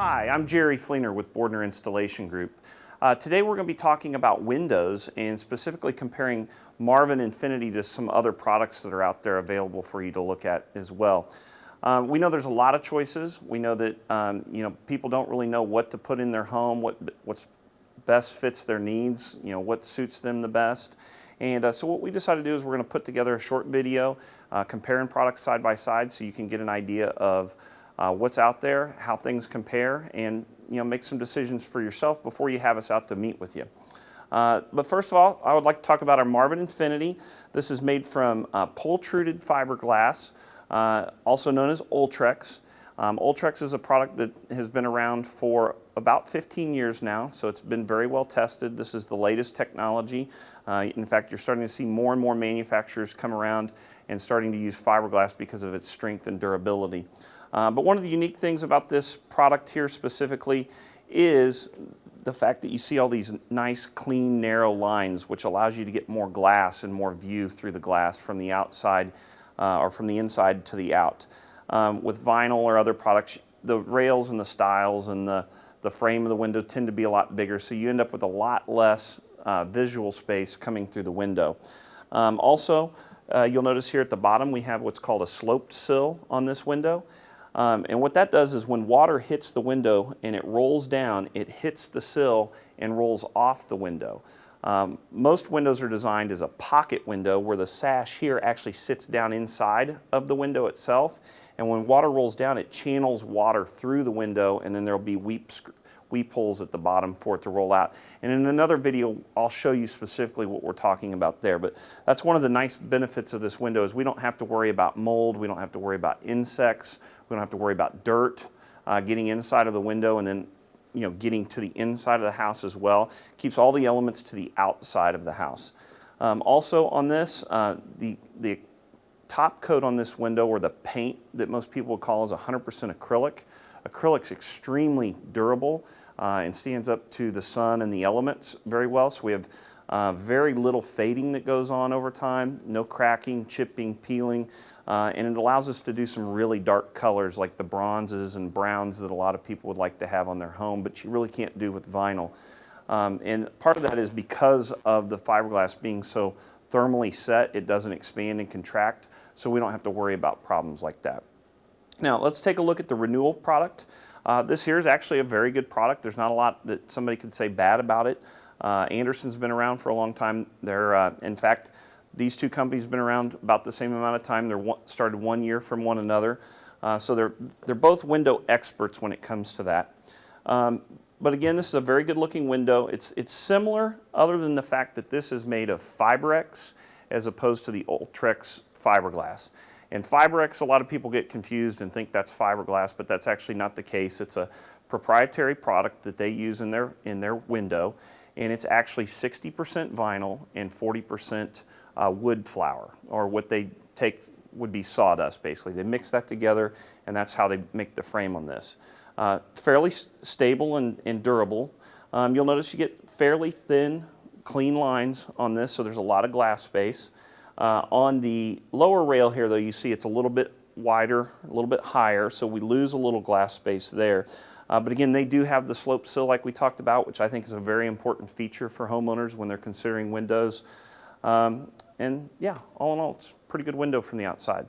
Hi, I'm Jerry Fleenor with Bordner Installation Group. Today we're going to be talking about windows and specifically comparing Marvin Infinity to some other products that are out there available for you to look at as well. We know there's a lot of choices. We know that people don't really know what to put in their home, what's best fits their needs, what suits them the best. And so what we decided to do is we're going to put together a short video comparing products side by side so you can get an idea of what's out there, how things compare, and make some decisions for yourself before you have us out to meet with you. But first of all, I would like to talk about our Marvin Infinity. This is made from pole-truded fiberglass, also known as Ultrex. Ultrex is a product that has been around for about 15 years now, so it's been very well tested. This is the latest technology. In fact, you're starting to see more and more manufacturers come around and starting to use fiberglass because of its strength and durability. But one of the unique things about this product here specifically is the fact that you see all these nice, clean, narrow lines, which allows you to get more glass and more view through the glass from the outside or from the inside to the out. With vinyl or other products, the rails and the stiles and the frame of the window tend to be a lot bigger, so you end up with a lot less visual space coming through the window. Also, you'll notice here at the bottom we have what's called a sloped sill on this window. And what that does is when water hits the window and it rolls down, it hits the sill and rolls off the window. Most windows are designed as a pocket window where the sash here actually sits down inside of the window itself. And when water rolls down, it channels water through the window, and then there'll be weep holes at the bottom for it to roll out. And in another video, I'll show you specifically what we're talking about there. But that's one of the nice benefits of this window is we don't have to worry about mold, we don't have to worry about insects, we don't have to worry about dirt getting inside of the window and then getting to the inside of the house as well. Keeps all the elements to the outside of the house. Also on this, the top coat on this window, or the paint that most people would call, is 100% acrylic. Acrylic's extremely durable and stands up to the sun and the elements very well. So we have very little fading that goes on over time, no cracking, chipping, peeling, and it allows us to do some really dark colors like the bronzes and browns that a lot of people would like to have on their home, but you really can't do with vinyl. And part of that is because of the fiberglass being so thermally set, it doesn't expand and contract, so we don't have to worry about problems like that. Now let's take a look at the Renewal product. This here is actually a very good product. There's not a lot that somebody could say bad about it. Andersen's been around for a long time. In fact, these two companies have been around about the same amount of time. They're started 1 year from one another. So they're both window experts when it comes to that. But again, this is a very good looking window. It's similar other than the fact that this is made of Fibrex as opposed to the Ultrex fiberglass. And Fibrex, a lot of people get confused and think that's fiberglass, but that's actually not the case. It's a proprietary product that they use in their window, and it's actually 60% vinyl and 40% wood flour, or what they take would be sawdust basically. They mix that together, and that's how they make the frame on this. Fairly stable and durable. You'll notice you get fairly thin, clean lines on this, so there's a lot of glass space. On the lower rail here, though, you see it's a little bit wider, a little bit higher, so we lose a little glass space there. But again, they do have the slope sill like we talked about, which I think is a very important feature for homeowners when they're considering windows. And yeah, all in all, it's a pretty good window from the outside.